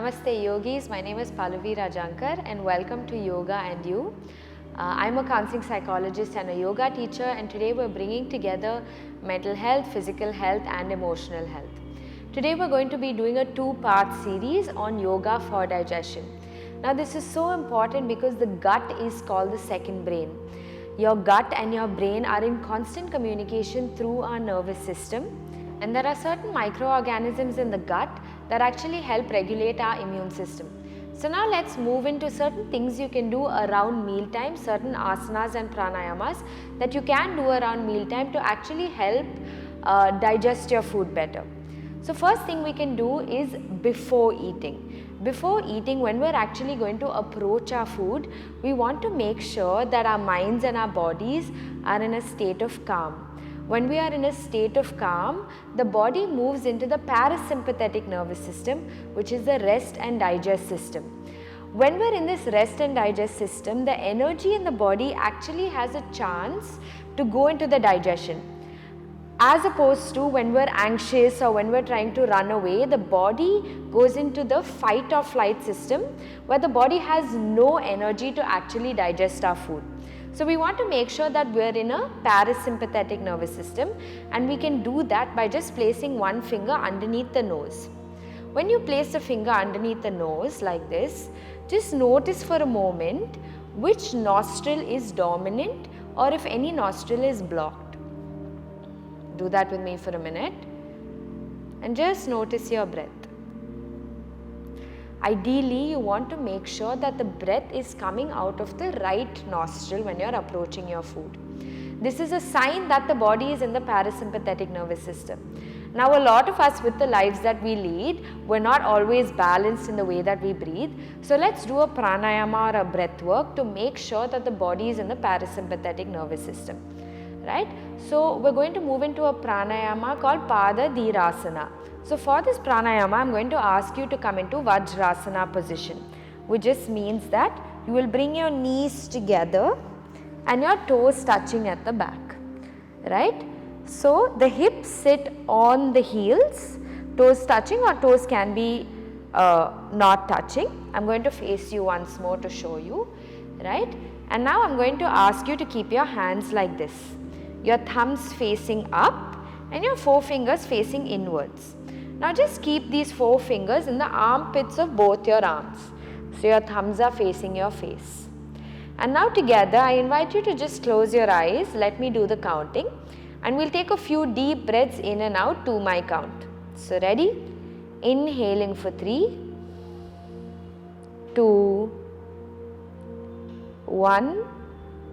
Namaste Yogis, my name is Pallavi Rajankar and welcome to Yoga and You. I'm a counseling psychologist and a yoga teacher, and today we're bringing together mental health, physical health and emotional health. Today we're going to be doing a two-part series on yoga for digestion. Now this is so important because the gut is called the second brain. Your gut and your brain are in constant communication through our nervous system, and there are certain microorganisms in the gut that actually help regulate our immune system. So now let's move into certain things you can do around mealtime, certain asanas and pranayamas that you can do around mealtime to actually help digest your food better. So first thing we can do is before eating. Before eating, when we're actually going to approach our food, we want to make sure that our minds and our bodies are in a state of calm. When we are in a state of calm, the body moves into the parasympathetic nervous system, which is the rest and digest system. When we're in this rest and digest system, the energy in the body actually has a chance to go into the digestion. As opposed to when we're anxious or when we're trying to run away, the body goes into the fight or flight system where the body has no energy to actually digest our food. So we want to make sure that we're in a parasympathetic nervous system, and we can do that by just placing one finger underneath the nose. When you place the finger underneath the nose like this, just notice for a moment which nostril is dominant or if any nostril is blocked. Do that with me for a minute and just notice your breath. Ideally, you want to make sure that the breath is coming out of the right nostril when you are approaching your food. This is a sign that the body is in the parasympathetic nervous system. Now, a lot of us with the lives that we lead, we're not always balanced in the way that we breathe. So, let's do a pranayama or a breath work to make sure that the body is in the parasympathetic nervous system. Right? So, we're going to move into a pranayama called Pada Dvirasana. So, for this pranayama, I'm going to ask you to come into Vajrasana position, which just means that you will bring your knees together and your toes touching at the back. Right? So, the hips sit on the heels, toes touching, or toes can be not touching. I'm going to face you once more to show you. Right? And now I'm going to ask you to keep your hands like this. Your thumbs facing up and your forefingers facing inwards. Now just keep these four fingers in the armpits of both your arms. So your thumbs are facing your face. And now together I invite you to just close your eyes. Let me do the counting. And we'll take a few deep breaths in and out to my count. So ready? Inhaling for 3, 2, 1.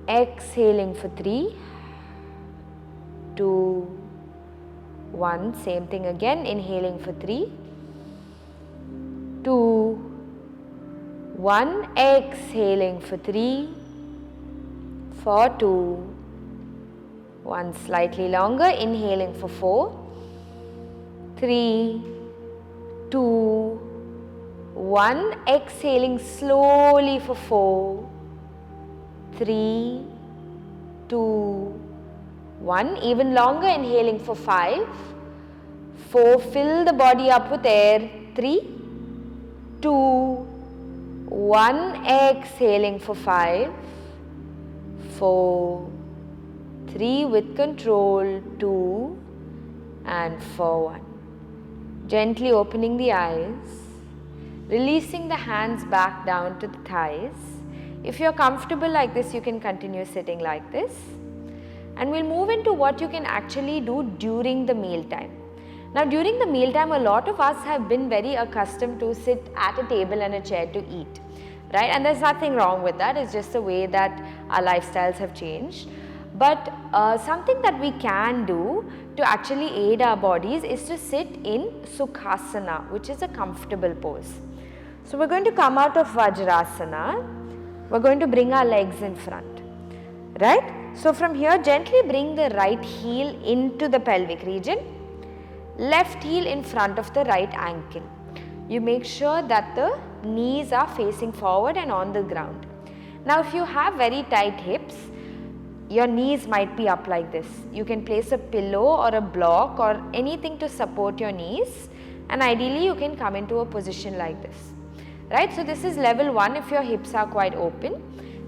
Exhaling for 3, 2, 1. Same thing again. Inhaling for 3, 2, 1. Exhaling for 3, 4, 2, 1. Slightly longer. Inhaling for 4, 3, 2, 1. Exhaling slowly for 4, 3, 2, 1. Even longer. Inhaling for 5, 4. Fill the body up with air. 3, 2, 1. Exhaling for 5, 4, 3. With control. 2 and 4, 1. Gently opening the eyes. Releasing the hands back down to the thighs. If you are comfortable like this, you can continue sitting like this. And we'll move into what you can actually do during the meal time. Now during the meal time, a lot of us have been very accustomed to sit at a table and a chair to eat, right? And there's nothing wrong with that. It's just the way that our lifestyles have changed. But something that we can do to actually aid our bodies is to sit in sukhasana, which is a comfortable pose. So we're going to come out of Vajrasana. We're going to bring our legs in front, right? So from here, gently bring the right heel into the pelvic region, left heel in front of the right ankle. You make sure that the knees are facing forward and on the ground. Now if you have very tight hips, your knees might be up like this. You can place a pillow or a block or anything to support your knees, and ideally you can come into a position like this. right? So this is level 1 if your hips are quite open,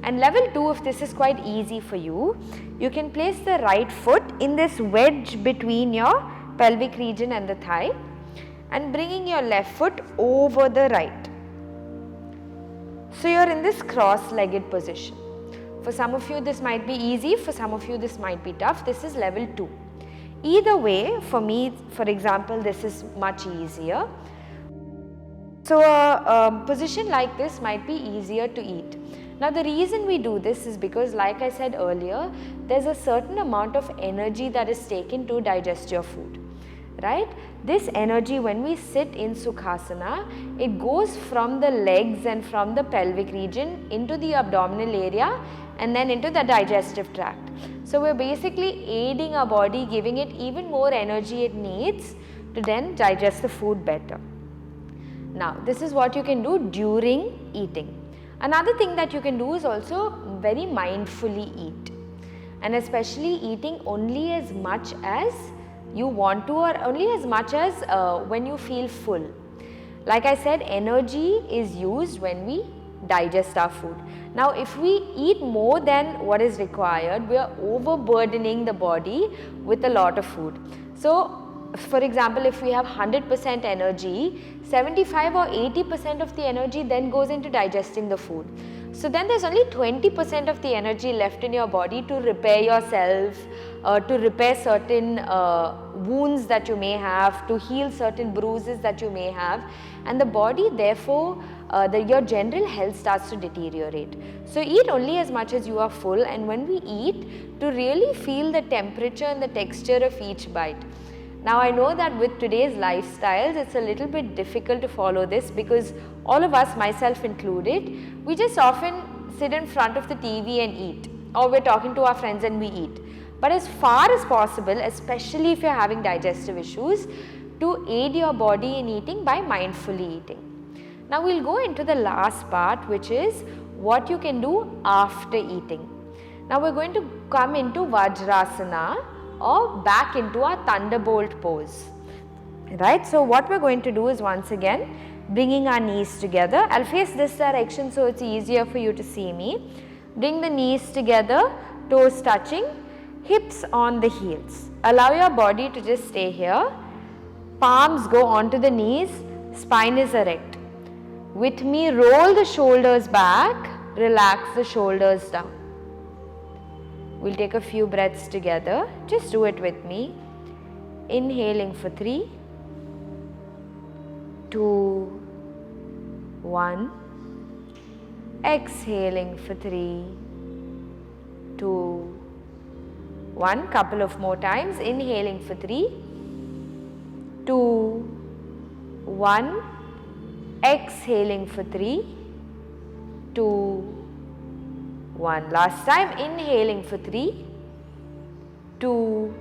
and level 2 if this is quite easy for you, you can place the right foot in this wedge between your pelvic region and the thigh and bringing your left foot over the right. So you are in this cross-legged position. For some of you this might be easy, for some of you this might be tough. This is level 2. Either way, for me, for example, this is much easier. So a position like this might be easier to eat. Now the reason we do this is because, like I said earlier, there's a certain amount of energy that is taken to digest your food, right? This energy, when we sit in sukhasana, it goes from the legs and from the pelvic region into the abdominal area and then into the digestive tract. So we're basically aiding our body, giving it even more energy it needs to then digest the food better. Now this is what you can do during eating. Another thing that you can do is also very mindfully eat, and especially eating only as much as you want to, or only as much as when you feel full. Like I said, energy is used when we digest our food. Now if we eat more than what is required, we are overburdening the body with a lot of food. So for example, if we have 100% energy, 75 or 80% of the energy then goes into digesting the food. So then there's only 20% of the energy left in your body to repair yourself, to repair certain wounds that you may have, to heal certain bruises that you may have, and the body therefore your general health starts to deteriorate. So eat only as much as you are full, and when we eat, to really feel the temperature and the texture of each bite. Now I know that with today's lifestyles, it's a little bit difficult to follow this because all of us, myself included, we just often sit in front of the TV and eat, or we're talking to our friends and we eat. But as far as possible, especially if you're having digestive issues, to aid your body in eating by mindfully eating. Now we'll go into the last part, which is what you can do after eating. Now we're going to come into Vajrasana, or back into our thunderbolt pose, right? So what we're going to do is, once again, bringing our knees together. I'll face this direction so it's easier for you to see me. Bring the knees together, toes touching, hips on the heels. Allow your body to just stay here. Palms go onto the knees, spine is erect. With me, roll the shoulders back, relax the shoulders down. We'll take a few breaths together. Just do it with me. Inhaling for 3, 2, 1. Exhaling for 3, 2, 1. Couple of more times. Inhaling for 3, 2, 1. Exhaling for 3, 2, 1. Last time. Inhaling for 3, 2,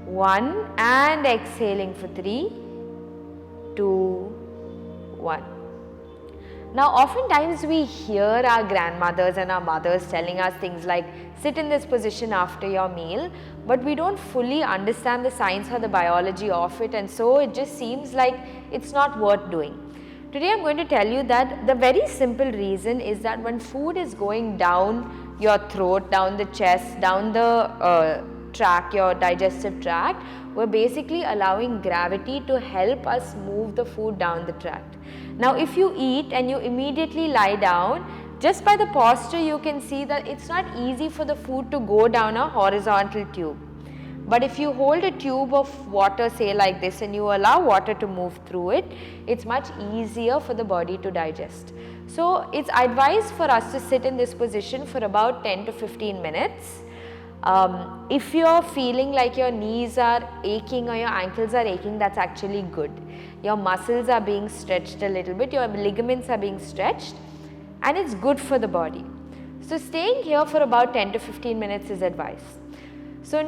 1, and exhaling for 3, 2, 1. Now oftentimes we hear our grandmothers and our mothers telling us things like sit in this position after your meal, but we don't fully understand the science or the biology of it, and so it just seems like it's not worth doing. Today I am going to tell you that the very simple reason is that when food is going down your throat, down the chest, down the tract, your digestive tract, we're basically allowing gravity to help us move the food down the tract. Now if you eat and you immediately lie down, just by the posture you can see that it's not easy for the food to go down a horizontal tube. But if you hold a tube of water, say like this, and you allow water to move through it, it's much easier for the body to digest. So it's advised for us to sit in this position for about 10 to 15 minutes. If you're feeling like your knees are aching or your ankles are aching, that's actually good. Your muscles are being stretched a little bit, your ligaments are being stretched, and it's good for the body. So staying here for about 10 to 15 minutes is advised. So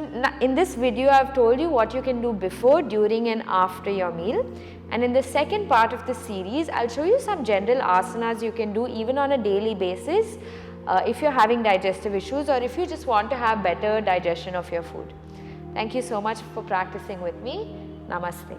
in this video I have told you what you can do before, during and after your meal, and in the second part of the series I'll show you some general asanas you can do even on a daily basis if you're having digestive issues or if you just want to have better digestion of your food. Thank you so much for practicing with me. Namaste.